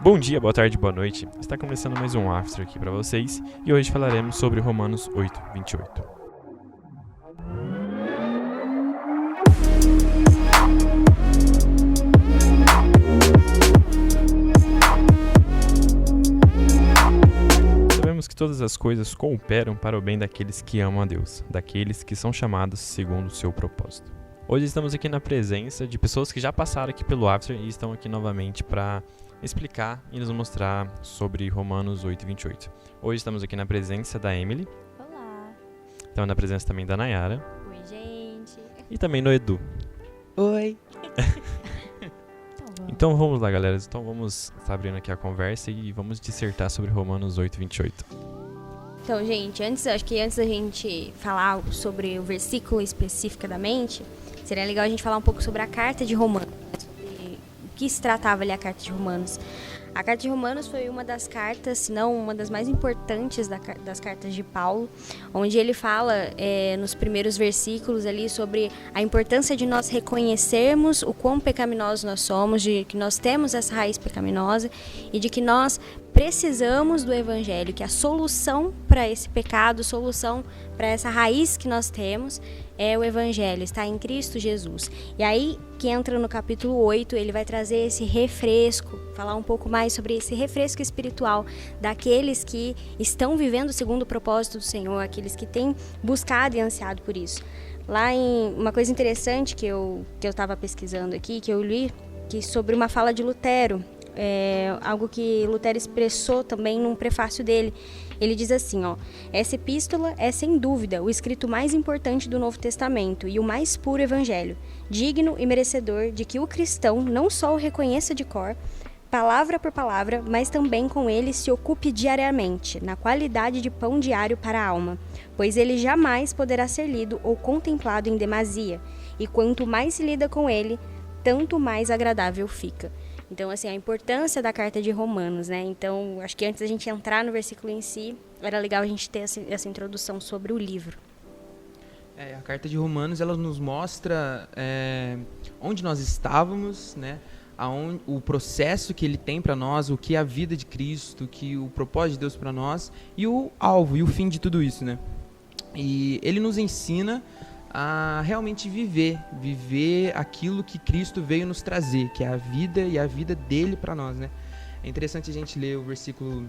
Bom dia, boa tarde, boa noite. Está começando mais um After aqui para vocês e hoje falaremos sobre Romanos 8:28. Sabemos que todas as coisas cooperam para o bem daqueles que amam a Deus, daqueles que são chamados segundo o seu propósito. Hoje estamos aqui na presença de pessoas que já passaram aqui pelo After e estão aqui novamente para explicar e nos mostrar sobre Romanos 8:28. Hoje estamos aqui na presença da Emily. Olá. Estamos na presença também da Nayara. Oi, gente. E também do Edu. Oi. Então vamos lá, galera. Então vamos estar abrindo aqui a conversa e vamos dissertar sobre Romanos 8:28. Então, gente, acho que antes da gente falar sobre o versículo especificamente, seria legal a gente falar um pouco sobre a carta de Romanos. O que se tratava ali a carta de Romanos? A carta de Romanos foi uma das cartas, se não uma das mais importantes das cartas de Paulo, onde ele fala nos primeiros versículos ali sobre a importância de nós reconhecermos o quão pecaminosos nós somos, de que nós temos essa raiz pecaminosa e de que nós precisamos do Evangelho, que a solução para esse pecado, a solução para essa raiz que nós temos é o Evangelho, está em Cristo Jesus. E aí que entra no capítulo 8, ele vai trazer esse refresco, falar um pouco mais sobre esse refresco espiritual daqueles que estão vivendo segundo o propósito do Senhor, aqueles que têm buscado e ansiado por isso. Lá em uma coisa interessante que eu estava pesquisando aqui, que eu li, que sobre uma fala de Lutero, algo que Lutero expressou também num prefácio dele. Ele diz assim, essa epístola é sem dúvida o escrito mais importante do Novo Testamento e o mais puro evangelho, digno e merecedor de que o cristão não só o reconheça de cor, palavra por palavra, mas também com ele se ocupe diariamente, na qualidade de pão diário para a alma, pois ele jamais poderá ser lido ou contemplado em demasia, e quanto mais se lida com ele, tanto mais agradável fica. Então, assim, a importância da carta de Romanos, né? Então, acho que antes da gente entrar no versículo em si, era legal a gente ter essa introdução sobre o livro. A carta de Romanos, ela nos mostra onde nós estávamos, né? O processo que ele tem para nós, o que é a vida de Cristo, que o propósito de Deus para nós e o alvo e o fim de tudo isso, né? E ele nos ensina a realmente viver aquilo que Cristo veio nos trazer, que é a vida e a vida dele para nós, né? É interessante a gente ler o versículo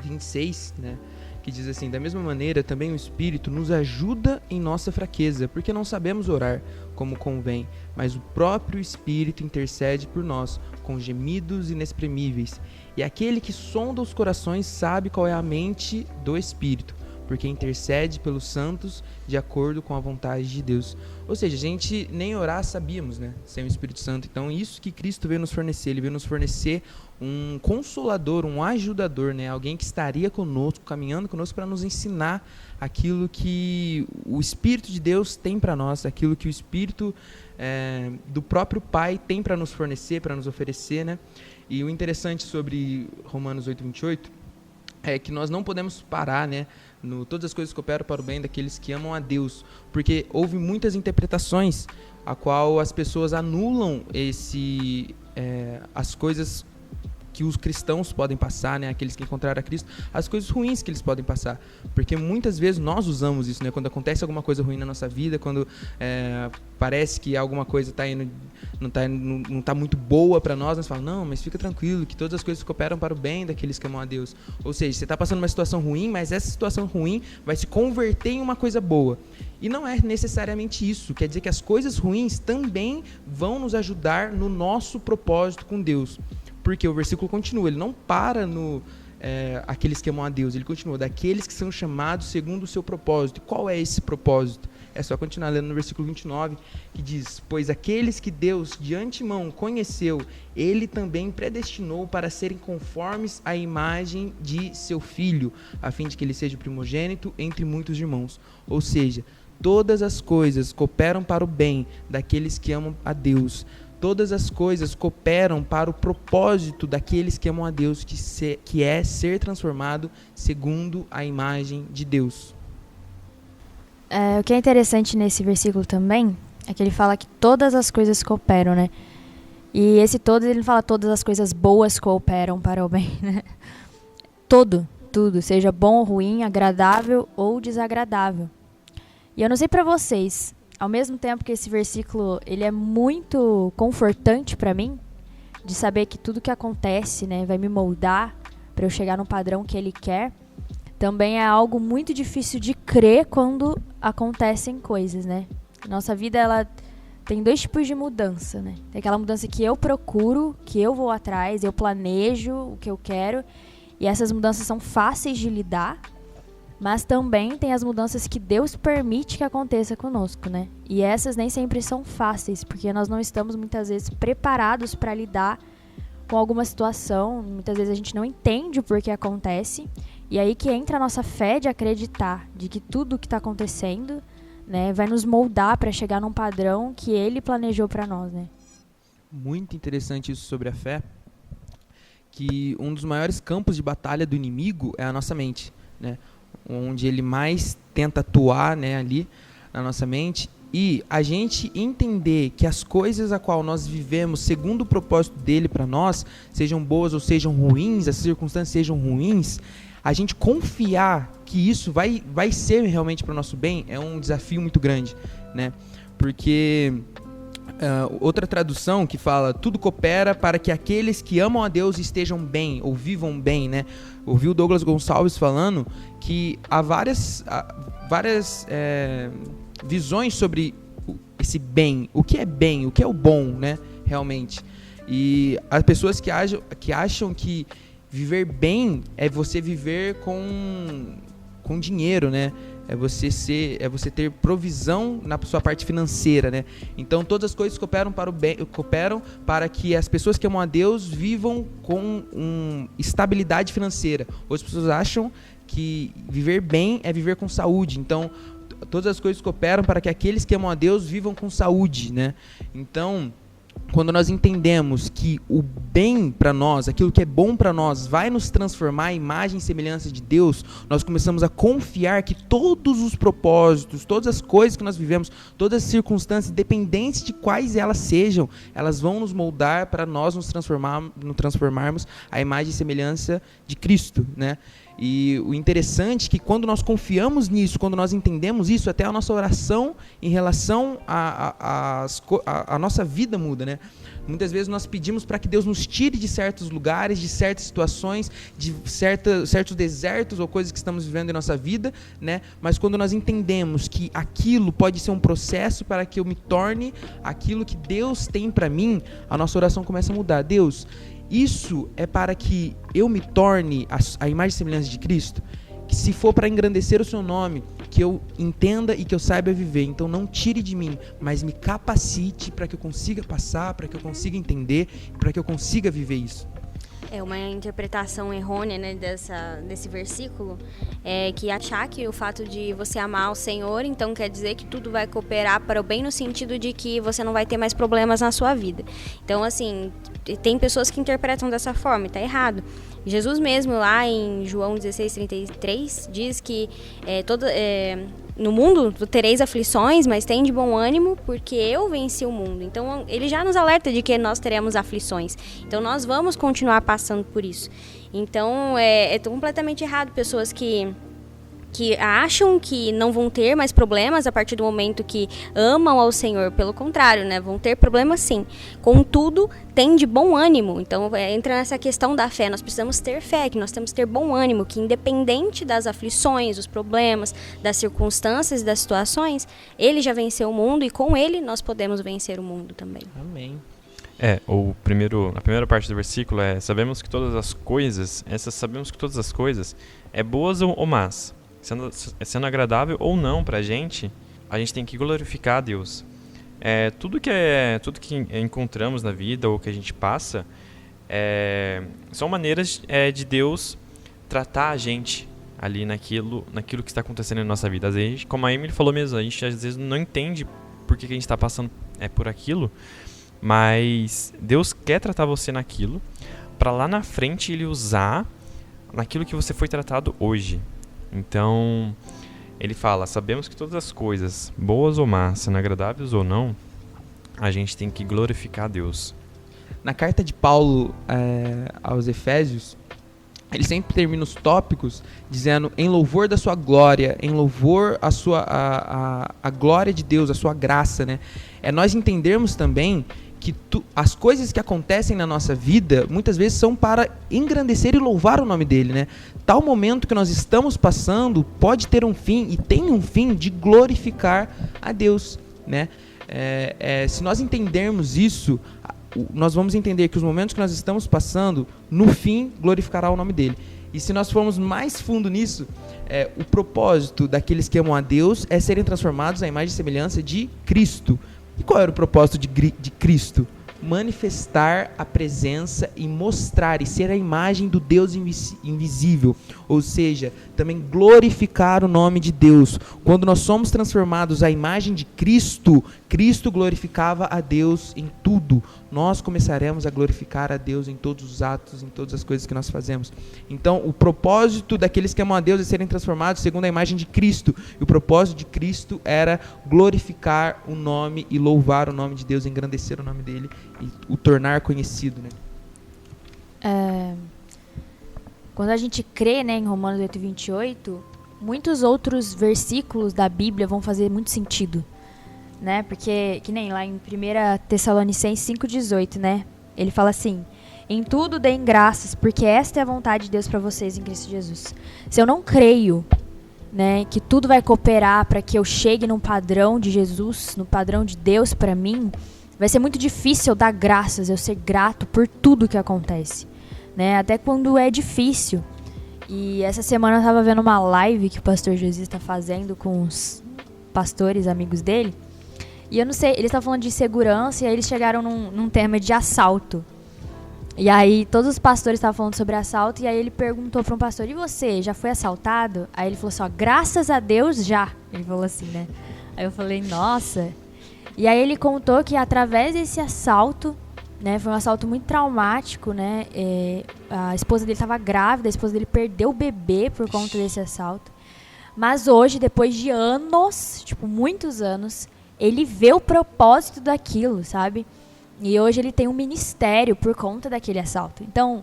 26, né? Que diz assim: da mesma maneira também o Espírito nos ajuda em nossa fraqueza, porque não sabemos orar como convém, mas o próprio Espírito intercede por nós com gemidos inexprimíveis. E aquele que sonda os corações sabe qual é a mente do Espírito, porque intercede pelos santos de acordo com a vontade de Deus. Ou seja, a gente nem orar sabíamos, né? Sem o Espírito Santo. Então, isso que Cristo veio nos fornecer. Ele veio nos fornecer um consolador, um ajudador, né? Alguém que estaria conosco, caminhando conosco para nos ensinar aquilo que o Espírito de Deus tem para nós, aquilo que o Espírito do próprio Pai tem para nos fornecer, para nos oferecer, né? E o interessante sobre Romanos 8:28 é que nós não podemos parar, né? Todas as coisas cooperam para o bem daqueles que amam a Deus, porque houve muitas interpretações a qual as pessoas anulam as coisas que os cristãos podem passar, né? Aqueles que encontraram a Cristo, as coisas ruins que eles podem passar, porque muitas vezes nós usamos isso, né? Quando acontece alguma coisa ruim na nossa vida, quando parece que alguma coisa não está muito boa para nós falamos, não, mas fica tranquilo, que todas as coisas cooperam para o bem daqueles que amam a Deus. Ou seja, você está passando uma situação ruim, mas essa situação ruim vai se converter em uma coisa boa. E não é necessariamente isso, quer dizer que as coisas ruins também vão nos ajudar no nosso propósito com Deus. Porque o versículo continua, ele não para no aqueles que amam a Deus, ele continua, daqueles que são chamados segundo o seu propósito. E qual é esse propósito? É só continuar lendo no versículo 29, que diz: pois aqueles que Deus de antemão conheceu, ele também predestinou para serem conformes à imagem de seu Filho, a fim de que ele seja o primogênito entre muitos irmãos. Ou seja, todas as coisas cooperam para o bem daqueles que amam a Deus. Todas as coisas cooperam para o propósito daqueles que amam a Deus, que é ser transformado segundo a imagem de Deus. O que é interessante nesse versículo também é que ele fala que todas as coisas cooperam, né? E esse todas, ele não fala todas as coisas boas cooperam para o bem, né? Tudo, seja bom ou ruim, agradável ou desagradável. E eu não sei pra vocês, ao mesmo tempo que esse versículo, ele é muito confortante pra mim, de saber que tudo que acontece, né, vai me moldar pra eu chegar no padrão que ele quer, também é algo muito difícil de crer quando acontecem coisas, né? Nossa vida, ela tem 2 tipos de mudança, né? Tem aquela mudança que eu procuro, que eu vou atrás, eu planejo o que eu quero, e essas mudanças são fáceis de lidar, mas também tem as mudanças que Deus permite que aconteça conosco, né? E essas nem sempre são fáceis, porque nós não estamos muitas vezes preparados para lidar com alguma situação, muitas vezes a gente não entende o porquê acontece, e aí que entra a nossa fé de acreditar de que tudo o que está acontecendo, né, vai nos moldar para chegar num padrão que Ele planejou para nós, né? Muito interessante isso sobre a fé, que um dos maiores campos de batalha do inimigo é a nossa mente, né? Onde ele mais tenta atuar, né, ali na nossa mente, e a gente entender que as coisas a qual nós vivemos segundo o propósito dele para nós, sejam boas ou sejam ruins, as circunstâncias sejam ruins, a gente confiar que isso vai ser realmente para o nosso bem é um desafio muito grande, né? Porque outra tradução que fala tudo coopera para que aqueles que amam a Deus estejam bem ou vivam bem, né? Ouvi o Douglas Gonçalves falando que há várias visões sobre esse bem, o que é o bom, né? Realmente. E as pessoas que acham que viver bem é você viver com dinheiro, né? É você ter provisão na sua parte financeira, né? Então todas as coisas cooperam para o bem, cooperam para que as pessoas que amam a Deus vivam com estabilidade financeira. Outras pessoas acham que viver bem é viver com saúde. Então todas as coisas cooperam para que aqueles que amam a Deus vivam com saúde, né? Então, quando nós entendemos que o bem para nós, aquilo que é bom para nós, vai nos transformar à imagem e semelhança de Deus, nós começamos a confiar que todos os propósitos, todas as coisas que nós vivemos, todas as circunstâncias, independentes de quais elas sejam, elas vão nos moldar para nós nos transformarmos à imagem e semelhança de Cristo, né? E o interessante é que quando nós confiamos nisso, quando nós entendemos isso, até a nossa oração em relação à nossa vida muda, né? Muitas vezes nós pedimos para que Deus nos tire de certos lugares, de certas situações, de certos desertos ou coisas que estamos vivendo em nossa vida, né? Mas quando nós entendemos que aquilo pode ser um processo para que eu me torne aquilo que Deus tem para mim, a nossa oração começa a mudar. Deus, isso é para que eu me torne a imagem e semelhança de Cristo? Que se for para engrandecer o seu nome, que eu entenda e que eu saiba viver. Então não tire de mim, mas me capacite para que eu consiga passar, para que eu consiga entender, para que eu consiga viver isso. É uma interpretação errônea, né, desse versículo, que achar que o fato de você amar o Senhor, então quer dizer que tudo vai cooperar para o bem, no sentido de que você não vai ter mais problemas na sua vida. Então, assim, tem pessoas que interpretam dessa forma, e está errado. Jesus mesmo, lá em João 16:33, diz que no mundo tereis aflições, mas tem de bom ânimo, porque eu venci o mundo. Então, ele já nos alerta de que nós teremos aflições. Então, nós vamos continuar passando por isso. Então, é completamente errado pessoas que acham que não vão ter mais problemas a partir do momento que amam ao Senhor. Pelo contrário, né? Vão ter problemas sim. Contudo, tem de bom ânimo. Então, entra nessa questão da fé. Nós precisamos ter fé, que nós temos que ter bom ânimo, que independente das aflições, dos problemas, das circunstâncias e das situações, Ele já venceu o mundo e com Ele nós podemos vencer o mundo também. Amém. A primeira parte do versículo sabemos que todas as coisas é boas ou más. Sendo agradável ou não pra gente, a gente tem que glorificar a Deus. Tudo que encontramos na vida ou que a gente passa são maneiras de Deus tratar a gente ali naquilo que está acontecendo na nossa vida. Às vezes, como a Emily falou mesmo, a gente às vezes não entende por que a gente está passando por aquilo, mas Deus quer tratar você naquilo para lá na frente Ele usar naquilo que você foi tratado hoje. Então, ele fala, sabemos que todas as coisas, boas ou más, sendo agradáveis ou não, a gente tem que glorificar a Deus. Na carta de Paulo aos Efésios, ele sempre termina os tópicos dizendo em louvor da sua glória, em louvor a glória de Deus, a sua graça, né? É nós entendermos também que as coisas que acontecem na nossa vida, muitas vezes são para engrandecer e louvar o nome dele, né? Tal momento que nós estamos passando pode ter um fim, e tem um fim, de glorificar a Deus, né? Se nós entendermos isso, nós vamos entender que os momentos que nós estamos passando, no fim, glorificará o nome dele. E se nós formos mais fundo nisso, o propósito daqueles que amam a Deus é serem transformados à imagem e semelhança de Cristo. E qual era o propósito de Cristo? Manifestar a presença e mostrar e ser a imagem do Deus invisível, ou seja, também glorificar o nome de Deus. Quando nós somos transformados à imagem de Cristo, Cristo glorificava a Deus em tudo. Nós começaremos a glorificar a Deus em todos os atos, em todas as coisas que nós fazemos. Então, o propósito daqueles que amam a Deus é serem transformados segundo a imagem de Cristo. E o propósito de Cristo era glorificar o nome e louvar o nome de Deus, engrandecer o nome dele e o tornar conhecido, né? Quando a gente crê, né, em Romanos 8:28, muitos outros versículos da Bíblia vão fazer muito sentido, né? Porque, que nem lá em 1 Tessalonicenses 5:18, né? Ele fala assim: em tudo deem graças, porque esta é a vontade de Deus para vocês em Cristo Jesus. Se eu não creio, né, que tudo vai cooperar para que eu chegue num padrão de Jesus, no padrão de Deus para mim, vai ser muito difícil eu dar graças, eu ser grato por tudo que acontece, né? Até quando é difícil. E essa semana eu estava vendo uma live que o pastor Jesus está fazendo com os pastores amigos dele. E eu não sei, eles estavam falando de segurança e aí eles chegaram num tema de assalto. E aí todos os pastores estavam falando sobre assalto e aí ele perguntou para um pastor: e você, já foi assaltado? Aí ele falou assim: ó, graças a Deus já. Ele falou assim, né? Aí eu falei: nossa. E aí ele contou que através desse assalto, né, foi um assalto muito traumático, né? A esposa dele estava grávida, a esposa dele perdeu o bebê por conta desse assalto. Mas hoje, depois de anos, tipo, muitos anos, ele vê o propósito daquilo, sabe? E hoje ele tem um ministério por conta daquele assalto. Então,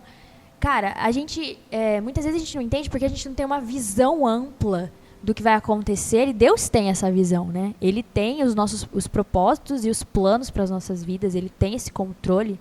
cara, a gente, muitas vezes a gente não entende porque a gente não tem uma visão ampla do que vai acontecer, e Deus tem essa visão, né? Ele tem os propósitos e os planos para as nossas vidas, ele tem esse controle.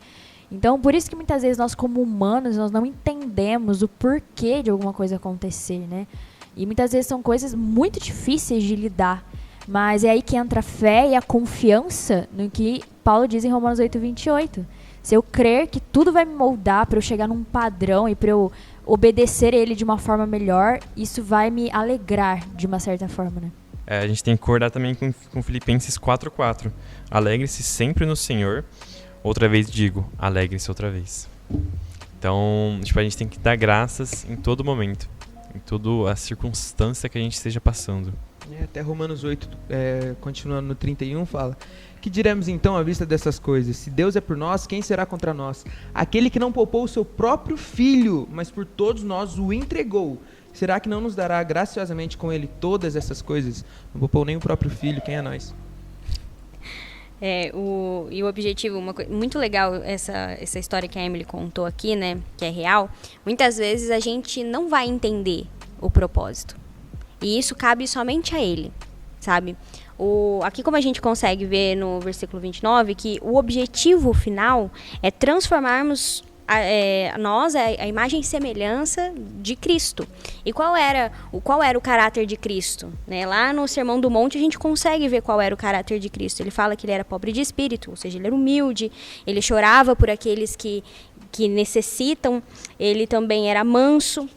Então, por isso que muitas vezes nós, como humanos, nós não entendemos o porquê de alguma coisa acontecer, né? E muitas vezes são coisas muito difíceis de lidar, mas é aí que entra a fé e a confiança no que Paulo diz em Romanos 8:28. Se eu crer que tudo vai me moldar para eu chegar num padrão e para eu obedecer ele de uma forma melhor, isso vai me alegrar de uma certa forma, né? A gente tem que acordar também com Filipenses 4:4. Alegre-se sempre no Senhor. Outra vez digo, alegre-se outra vez. Então, tipo, a gente tem que dar graças em todo momento, em toda a circunstância que a gente esteja passando. Até Romanos 8, continuando no 31, fala: que diremos então à vista dessas coisas? Se Deus é por nós, quem será contra nós? Aquele que não poupou o seu próprio filho, mas por todos nós o entregou, será que não nos dará graciosamente com ele todas essas coisas? Não poupou nem o próprio filho, quem é nós? E o objetivo, muito legal essa história que a Emily contou aqui, né, que é real. Muitas vezes a gente não vai entender o propósito. E isso cabe somente a ele, sabe? Aqui, como a gente consegue ver no versículo 29, que o objetivo final é transformarmos nós a imagem e semelhança de Cristo. E qual era o caráter de Cristo? Né? Lá no Sermão do Monte a gente consegue ver qual era o caráter de Cristo. Ele fala que ele era pobre de espírito, ou seja, ele era humilde, ele chorava por aqueles que necessitam, ele também era manso,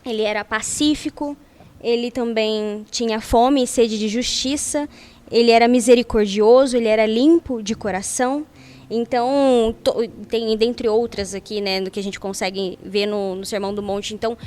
ele era pacífico, ele também tinha fome e sede de justiça, ele era misericordioso, ele era limpo de coração. Então, tem dentre outras aqui, né, do que a gente consegue ver no Sermão do Monte. Então,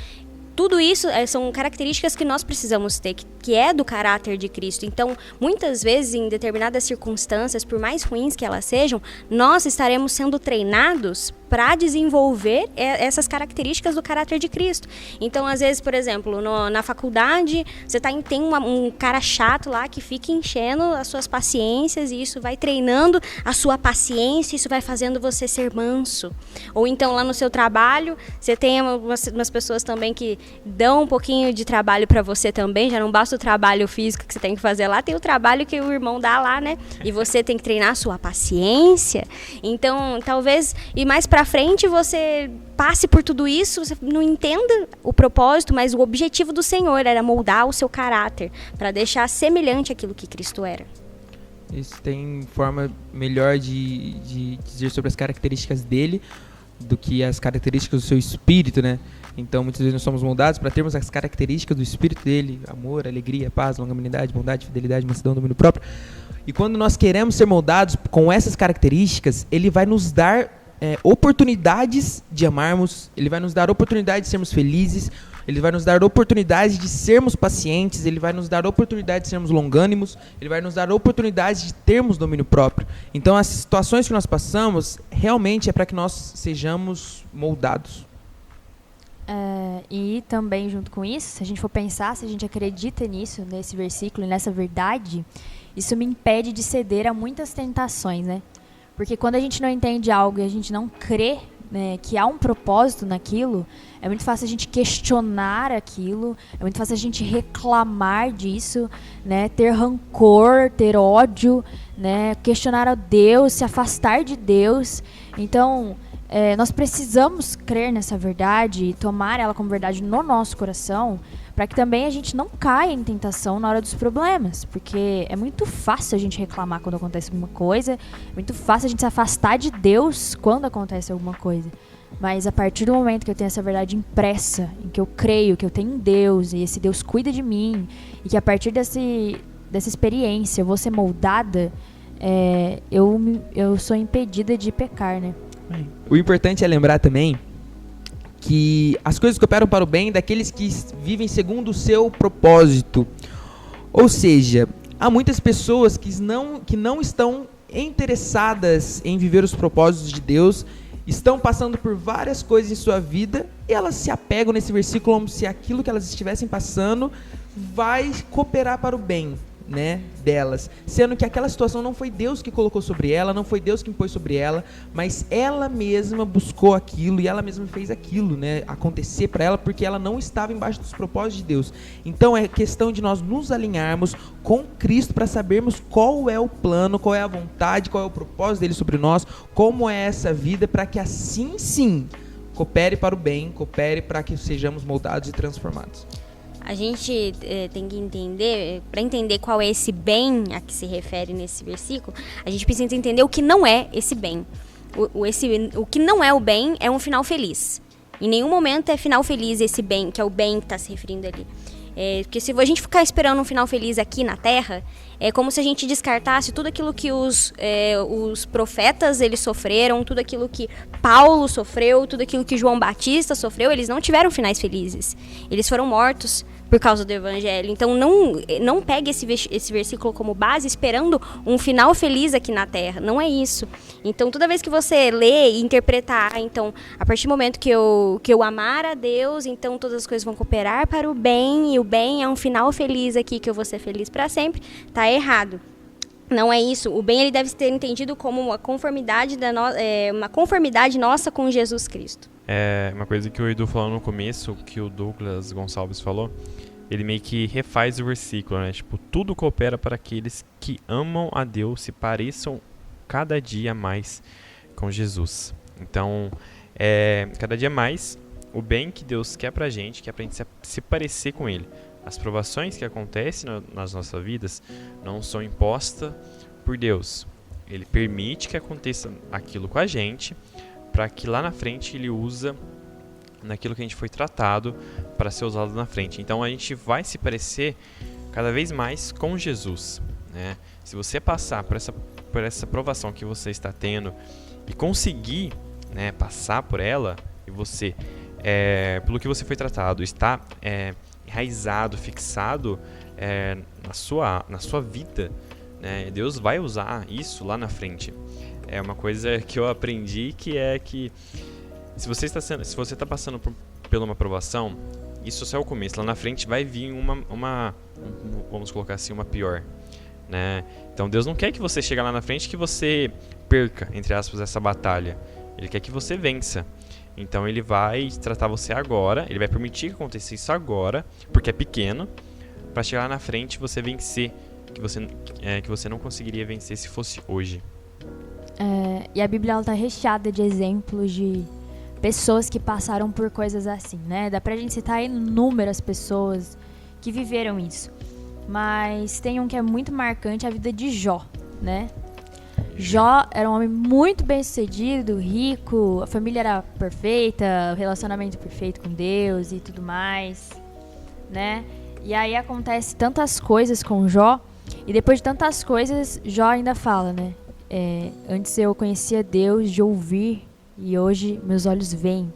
tudo isso são características que nós precisamos ter, que é do caráter de Cristo. Então, muitas vezes, em determinadas circunstâncias, por mais ruins que elas sejam, nós estaremos sendo treinados para desenvolver essas características do caráter de Cristo. Então, às vezes, por exemplo, na faculdade, você tem um cara chato lá que fica enchendo as suas paciências e isso vai treinando a sua paciência, isso vai fazendo você ser manso. Ou então, lá no seu trabalho, você tem umas pessoas também que dão um pouquinho de trabalho para você também, já não basta o trabalho físico que você tem que fazer lá, tem o trabalho que o irmão dá lá, né? E você tem que treinar a sua paciência. Então, talvez, e mais pra frente você passe por tudo isso, você não entenda o propósito, mas o objetivo do Senhor era moldar o seu caráter, para deixar semelhante àquilo que Cristo era. Isso tem forma melhor de dizer sobre as características dele do que as características do seu espírito, né? Então, muitas vezes nós somos moldados para termos as características do espírito dele: amor, alegria, paz, longanimidade, bondade, fidelidade, mansidão, domínio próprio. E quando nós queremos ser moldados com essas características, ele vai nos dar oportunidades de amarmos, ele vai nos dar oportunidade de sermos felizes, ele vai nos dar oportunidade de sermos pacientes, ele vai nos dar oportunidade de sermos longânimos, ele vai nos dar oportunidade de termos domínio próprio. Então, as situações que nós passamos, realmente é para que nós sejamos moldados. E também, junto com isso, se a gente for pensar, se a gente acredita nisso, nesse versículo, nessa verdade, isso me impede de ceder a muitas tentações, né? Porque quando a gente não entende algo e a gente não crê, né, que há um propósito naquilo, é muito fácil a gente questionar aquilo, é muito fácil a gente reclamar disso, né, ter rancor, ter ódio, né, questionar a Deus, se afastar de Deus. Então, nós precisamos crer nessa verdade e tomar ela como verdade no nosso coração, para que também a gente não caia em tentação na hora dos problemas, porque é muito fácil a gente reclamar quando acontece alguma coisa, é muito fácil a gente se afastar de Deus quando acontece alguma coisa. Mas a partir do momento que eu tenho essa verdade impressa, em que eu creio que eu tenho um Deus e esse Deus cuida de mim, e que a partir dessa experiência eu vou ser moldada, eu sou impedida de pecar, né? O importante é lembrar também que as coisas cooperam para o bem daqueles que vivem segundo o seu propósito. Ou seja, há muitas pessoas que não estão interessadas em viver os propósitos de Deus, estão passando por várias coisas em sua vida e elas se apegam nesse versículo como se aquilo que elas estivessem passando vai cooperar para o bem, né, delas, sendo que aquela situação não foi Deus que colocou sobre ela, não foi Deus que impôs sobre ela, mas ela mesma buscou aquilo e ela mesma fez aquilo, né, acontecer para ela, porque ela não estava embaixo dos propósitos de Deus. Então é questão de nós nos alinharmos com Cristo para sabermos qual é o plano, qual é a vontade, qual é o propósito dele sobre nós, como é essa vida, para que assim sim coopere para o bem, coopere para que sejamos moldados e transformados. A gente tem que entender, para entender qual é esse bem a que se refere nesse versículo, a gente precisa entender o que não é esse bem. O que não é o bem é um final feliz. Em nenhum momento é final feliz esse bem, que é o bem que está se referindo ali. Porque se a gente ficar esperando um final feliz aqui na Terra, é como se a gente descartasse tudo aquilo que os profetas eles sofreram, tudo aquilo que Paulo sofreu, tudo aquilo que João Batista sofreu. Eles não tiveram finais felizes. Eles foram mortos por causa do Evangelho. Então não pegue esse versículo como base esperando um final feliz aqui na Terra. Não é isso. Então toda vez que você lê e interpretar, então a partir do momento que eu amar a Deus, então todas as coisas vão cooperar para o bem, e o bem é um final feliz aqui, que eu vou ser feliz para sempre, tá errado. Não é isso. O bem ele deve ser entendido como uma conformidade nossa com Jesus Cristo. É uma coisa que o Edu falou no começo, que o Douglas Gonçalves falou, ele meio que refaz o versículo, né? Tipo, tudo coopera para aqueles que amam a Deus, se pareçam cada dia mais com Jesus. Então, cada dia mais, o bem que Deus quer pra gente, que é pra gente se parecer com Ele. As provações que acontecem nas nossas vidas não são impostas por Deus. Ele permite que aconteça aquilo com a gente, para que lá na frente Ele usa naquilo que a gente foi tratado para ser usado na frente. Então a gente vai se parecer cada vez mais com Jesus, né? Se você passar por essa provação que você está tendo e conseguir, né, passar por ela, e você, pelo que você foi tratado, está enraizado, fixado na sua vida, né? Deus vai usar isso lá na frente. é uma coisa que eu aprendi, que é que se você está passando por uma provação, isso só é o começo. Lá na frente vai vir vamos colocar assim, uma pior, né? Então Deus não quer que você chegue lá na frente que você perca, entre aspas, essa batalha. Ele quer que você vença. Então ele vai tratar você agora, ele vai permitir que aconteça isso agora, porque é pequeno, para chegar lá na frente você vencer, que você não conseguiria vencer se fosse hoje. E a Bíblia está recheada de exemplos de pessoas que passaram por coisas assim, né? Dá pra gente citar inúmeras pessoas que viveram isso. Mas tem um que é muito marcante, a vida de Jó, né? Jó era um homem muito bem-sucedido, rico, a família era perfeita, o relacionamento perfeito com Deus e tudo mais, né? E aí acontece tantas coisas com Jó, e depois de tantas coisas, Jó ainda fala, né? Antes eu conhecia Deus de ouvir, e hoje meus olhos veem.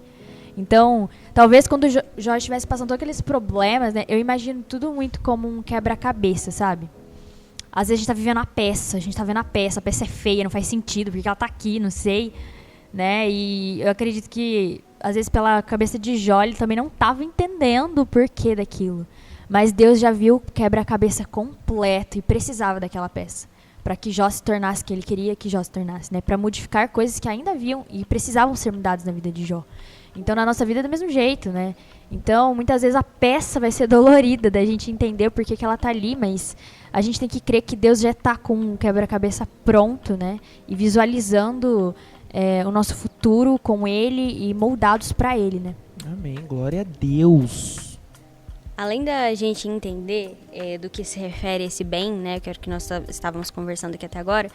Então, talvez quando Jó estivesse passando todos aqueles problemas, né? Eu imagino tudo muito como um quebra-cabeça, sabe? Às vezes a gente tá vivendo a peça, a peça é feia, não faz sentido, porque ela tá aqui, não sei, né? E eu acredito que, às vezes, pela cabeça de Jó, ele também não tava entendendo o porquê daquilo. Mas Deus já viu o quebra-cabeça completo e precisava daquela peça, para que Jó se tornasse o que ele queria que Jó se tornasse, né? Para modificar coisas que ainda haviam e precisavam ser mudadas na vida de Jó. Então, na nossa vida é do mesmo jeito, né? Então, muitas vezes a peça vai ser dolorida da gente entender por que ela tá ali, mas a gente tem que crer que Deus já tá com um quebra-cabeça pronto, né? E visualizando o nosso futuro com Ele e moldados para Ele, né? Amém, glória a Deus. Além da gente entender do que se refere esse bem, né, que era o que nós estávamos conversando aqui até agora,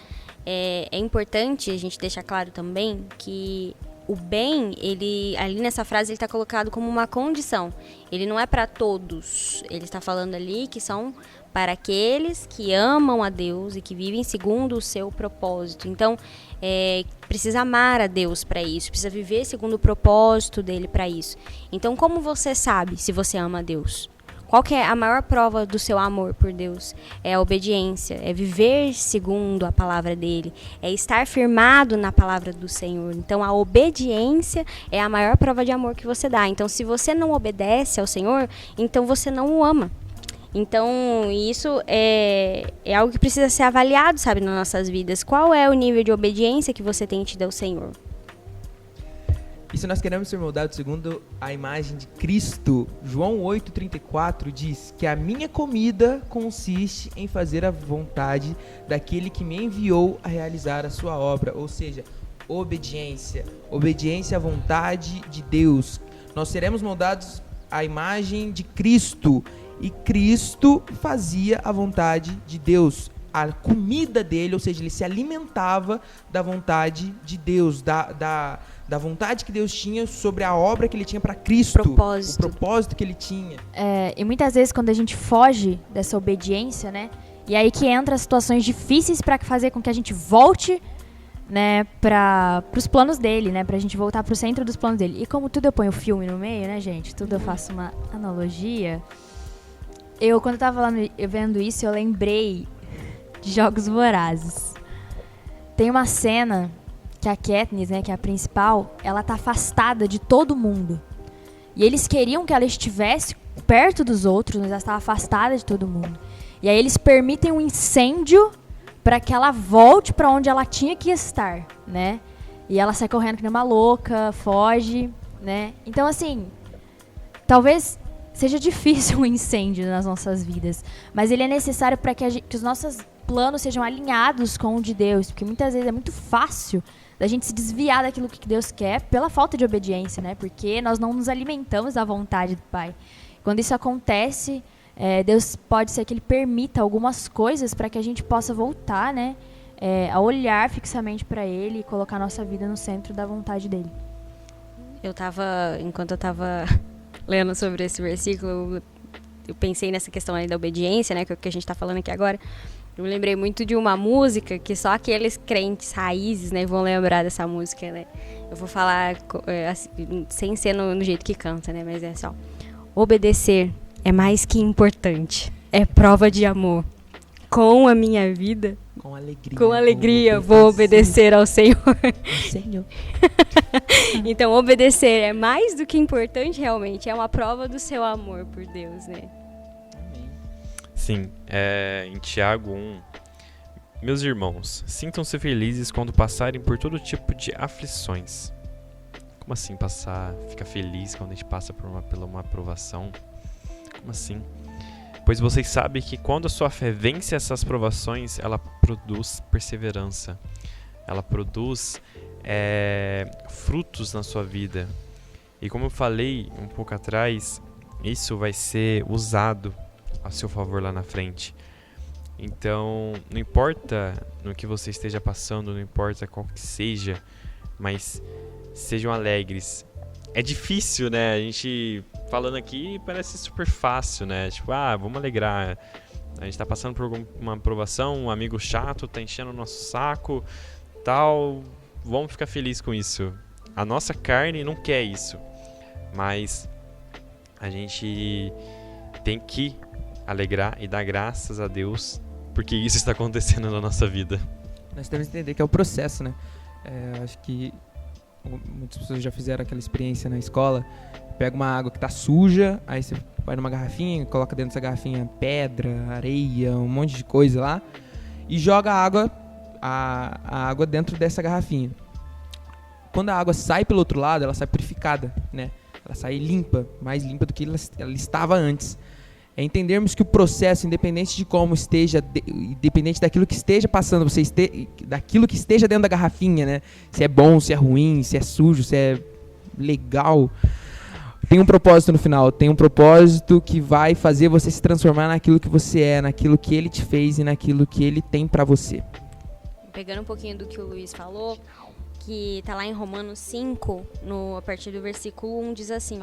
é importante a gente deixar claro também que o bem, ele ali nessa frase, ele está colocado como uma condição. Ele não é para todos. Ele está falando ali que são para aqueles que amam a Deus e que vivem segundo o seu propósito. Então, precisa amar a Deus para isso, precisa viver segundo o propósito dele para isso. Então, como você sabe se você ama a Deus? Qual que é a maior prova do seu amor por Deus? É a obediência, é viver segundo a palavra dele, é estar firmado na palavra do Senhor. Então, a obediência é a maior prova de amor que você dá. Então, se você não obedece ao Senhor, então você não o ama. Então, isso é algo que precisa ser avaliado, sabe, nas nossas vidas. Qual é o nível de obediência que você tem tido ao Senhor? E se nós queremos ser moldados segundo a imagem de Cristo, João 8,34 diz que a minha comida consiste em fazer a vontade daquele que me enviou a realizar a sua obra. Ou seja, obediência à vontade de Deus. Nós seremos moldados à imagem de Cristo. E Cristo fazia a vontade de Deus. A comida dele, ou seja, ele se alimentava da vontade de Deus, da vontade que Deus tinha sobre a obra que ele tinha para Cristo, o propósito que ele tinha. E muitas vezes quando a gente foge dessa obediência, né, e aí que entra situações difíceis para fazer com que a gente volte, né, para os planos dele, né, pra gente voltar pro centro dos planos dele. E como tudo eu ponho o filme no meio, né, gente, tudo eu faço uma analogia. Quando eu tava vendo isso, eu lembrei de Jogos Vorazes. Tem uma cena que a Katniss, né, que é a principal, ela tá afastada de todo mundo. E eles queriam que ela estivesse perto dos outros, mas ela estava afastada de todo mundo. E aí eles permitem um incêndio para que ela volte para onde ela tinha que estar, né? E ela sai correndo que nem uma louca, foge, né? Então, assim, talvez seja difícil um incêndio nas nossas vidas, mas ele é necessário para que os nossos planos sejam alinhados com o de Deus, porque muitas vezes é muito fácil da gente se desviar daquilo que Deus quer pela falta de obediência, né? Porque nós não nos alimentamos da vontade do Pai. Quando isso acontece, Deus pode ser que Ele permita algumas coisas para que a gente possa voltar, né? A olhar fixamente para Ele e colocar a nossa vida no centro da vontade dEle. Enquanto eu estava lendo sobre esse versículo, eu pensei nessa questão aí da obediência, né? Que é o que a gente está falando aqui agora. Eu me lembrei muito de uma música que só aqueles crentes raízes, né, vão lembrar dessa música, né? Eu vou falar assim, sem ser no jeito que canta, né? Mas é só: obedecer é mais que importante, é prova de amor. Com a minha vida Com alegria. Com alegria vou obedecer ao Senhor. Senhor. Então, obedecer é mais do que importante, realmente. É uma prova do seu amor por Deus, né? Amém. Sim, em Tiago 1, meus irmãos, sintam-se felizes quando passarem por todo tipo de aflições. Como assim ficar feliz quando a gente passa por uma aprovação? Como assim? Pois vocês sabem que quando a sua fé vence essas provações, ela produz perseverança. Ela produz frutos na sua vida. E como eu falei um pouco atrás, isso vai ser usado a seu favor lá na frente. Então, não importa no que você esteja passando, não importa qual que seja, mas sejam alegres. É difícil, né? A gente falando aqui parece super fácil, né? Tipo, vamos alegrar. A gente tá passando por uma aprovação, um amigo chato tá enchendo o nosso saco, tal. Vamos ficar felizes com isso. A nossa carne não quer isso. Mas a gente tem que alegrar e dar graças a Deus porque isso está acontecendo na nossa vida. Nós temos que entender que é o processo, né? Acho que muitas pessoas já fizeram aquela experiência na escola. Pega uma água que tá suja, aí você vai numa garrafinha, coloca dentro dessa garrafinha pedra, areia, um monte de coisa lá e joga a água dentro dessa garrafinha. Quando a água sai pelo outro lado, ela sai purificada, né? Ela sai limpa, mais limpa do que ela estava antes. É entendermos que o processo, independente de como esteja, independente daquilo que esteja passando, daquilo que esteja dentro da garrafinha, né? Se é bom, se é ruim, se é sujo, se é legal, tem um propósito no final. Tem um propósito que vai fazer você se transformar naquilo que você é, naquilo que ele te fez e naquilo que ele tem pra você. Pegando um pouquinho do que o Luiz falou, que está lá em Romanos 5, a partir do versículo 1, diz assim,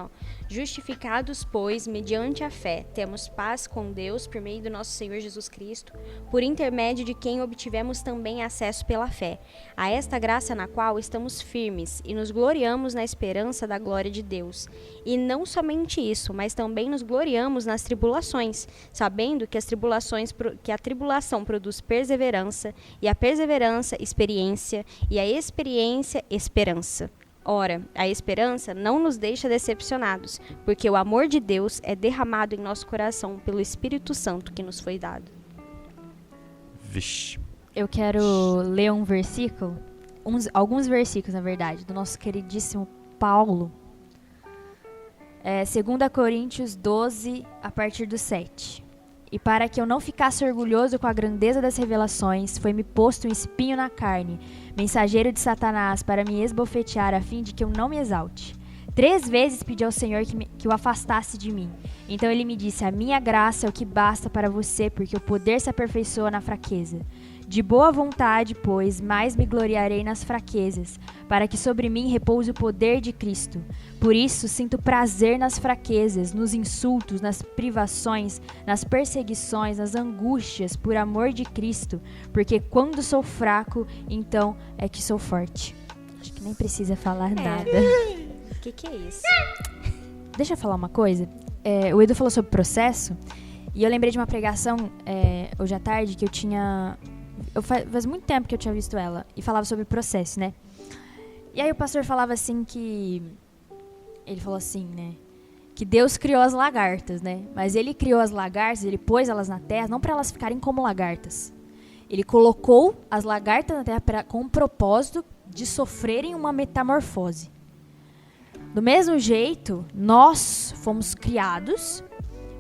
justificados, pois, mediante a fé, temos paz com Deus por meio do nosso Senhor Jesus Cristo, por intermédio de quem obtivemos também acesso pela fé, a esta graça na qual estamos firmes e nos gloriamos na esperança da glória de Deus. E não somente isso, mas também nos gloriamos nas tribulações, sabendo que a tribulação produz perseverança, e a perseverança, experiência, e a experiência, esperança. Ora, a esperança não nos deixa decepcionados, porque o amor de Deus é derramado em nosso coração pelo Espírito Santo que nos foi dado. Vixe. Eu quero ler um versículo, alguns versículos, na verdade, do nosso queridíssimo Paulo. 2 Coríntios 12, a partir do 7. E para que eu não ficasse orgulhoso com a grandeza das revelações, foi-me posto um espinho na carne, mensageiro de Satanás, para me esbofetear, a fim de que eu não me exalte. 3 vezes pedi ao Senhor que o afastasse de mim. Então ele me disse, a minha graça é o que basta para você, porque o poder se aperfeiçoa na fraqueza. De boa vontade, pois, mais me gloriarei nas fraquezas, para que sobre mim repouse o poder de Cristo. Por isso, sinto prazer nas fraquezas, nos insultos, nas privações, nas perseguições, nas angústias, por amor de Cristo, porque quando sou fraco, então é que sou forte. Acho que nem precisa falar nada. O que é isso? Deixa eu falar uma coisa. O Edu falou sobre processo, e eu lembrei de uma pregação hoje à tarde que eu tinha... Faz muito tempo que eu tinha visto ela, e falava sobre processo, né? E aí o pastor falava assim que... Ele falou assim, né? Que Deus criou as lagartas, né? Mas ele criou as lagartas, ele pôs elas na terra, não para elas ficarem como lagartas. Ele colocou as lagartas na terra com o propósito de sofrerem uma metamorfose. Do mesmo jeito, nós fomos criados,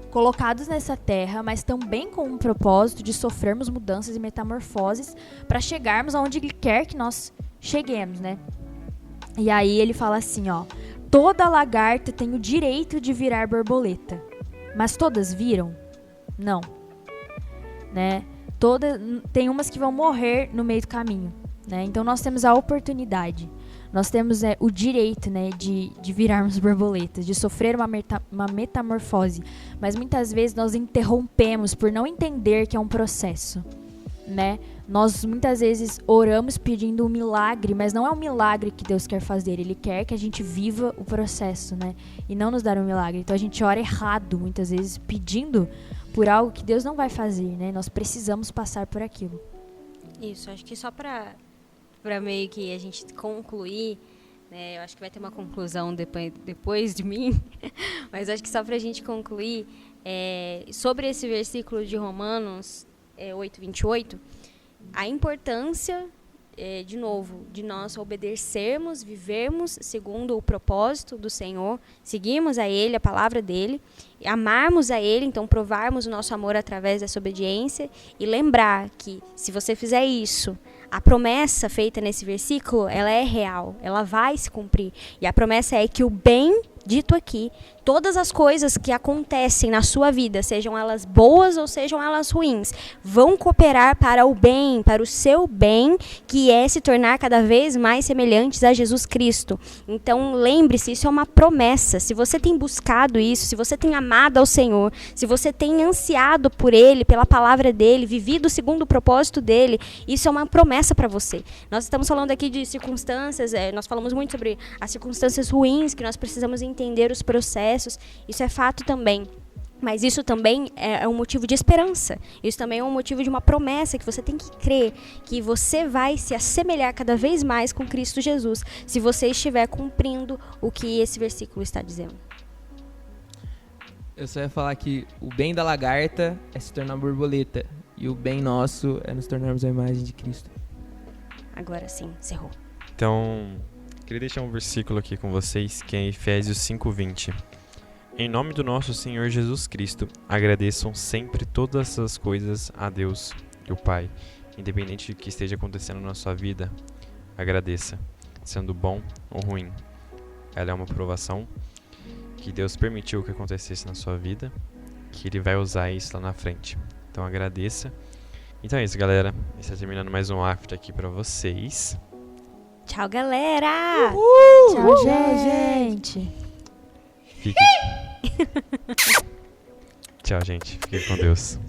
colocados nessa terra, mas também com o propósito de sofrermos mudanças e metamorfoses para chegarmos aonde Ele quer que nós cheguemos, né? E aí ele fala assim, toda lagarta tem o direito de virar borboleta, mas todas viram? Não, né? Tem umas que vão morrer no meio do caminho, né? Então nós temos a oportunidade. Nós temos o direito, né, de virarmos borboletas, de sofrer uma metamorfose. Mas muitas vezes nós interrompemos por não entender que é um processo, né? Nós muitas vezes oramos pedindo um milagre, mas não é um milagre que Deus quer fazer. Ele quer que a gente viva o processo, né? E não nos dar um milagre. Então a gente ora errado, muitas vezes, pedindo por algo que Deus não vai fazer, né? Nós precisamos passar por aquilo. Isso, acho que só para meio que a gente concluir, né, eu acho que vai ter uma conclusão depois de mim, mas acho que só para a gente concluir, sobre esse versículo de Romanos 8:28, a importância, de novo, de nós obedecermos, vivermos segundo o propósito do Senhor, seguirmos a Ele, a palavra dEle, amarmos a Ele, então provarmos o nosso amor através dessa obediência e lembrar que se você fizer isso, a promessa feita nesse versículo, ela é real, ela vai se cumprir. E a promessa é que o bem dito aqui, todas as coisas que acontecem na sua vida, sejam elas boas ou sejam elas ruins, vão cooperar para o bem, para o seu bem, que é se tornar cada vez mais semelhantes a Jesus Cristo. Então, lembre-se, isso é uma promessa. Se você tem buscado isso, se você tem amado ao Senhor, se você tem ansiado por Ele, pela palavra dEle, vivido segundo o propósito dEle, isso é uma promessa para você. Nós estamos falando aqui de circunstâncias, nós falamos muito sobre as circunstâncias ruins, que nós precisamos entender os processos, isso é fato também. Mas isso também é um motivo de esperança. Isso também é um motivo de uma promessa que você tem que crer, que você vai se assemelhar cada vez mais com Cristo Jesus, se você estiver cumprindo o que esse versículo está dizendo. Eu só ia falar que o bem da lagarta é se tornar borboleta, e o bem nosso é nos tornarmos a imagem de Cristo. Agora sim, encerrou. Então, queria deixar um versículo aqui com vocês, que é Efésios 5:20. Em nome do nosso Senhor Jesus Cristo, agradeçam sempre todas as coisas a Deus, o Pai. Independente do que esteja acontecendo na sua vida, agradeça, sendo bom ou ruim. Ela é uma provação que Deus permitiu que acontecesse na sua vida, que Ele vai usar isso lá na frente. Então agradeça. Então é isso, galera. Está terminando mais um After aqui pra vocês. Tchau, galera! Tchau, gente! Fique... Tchau, gente. Fique com Deus.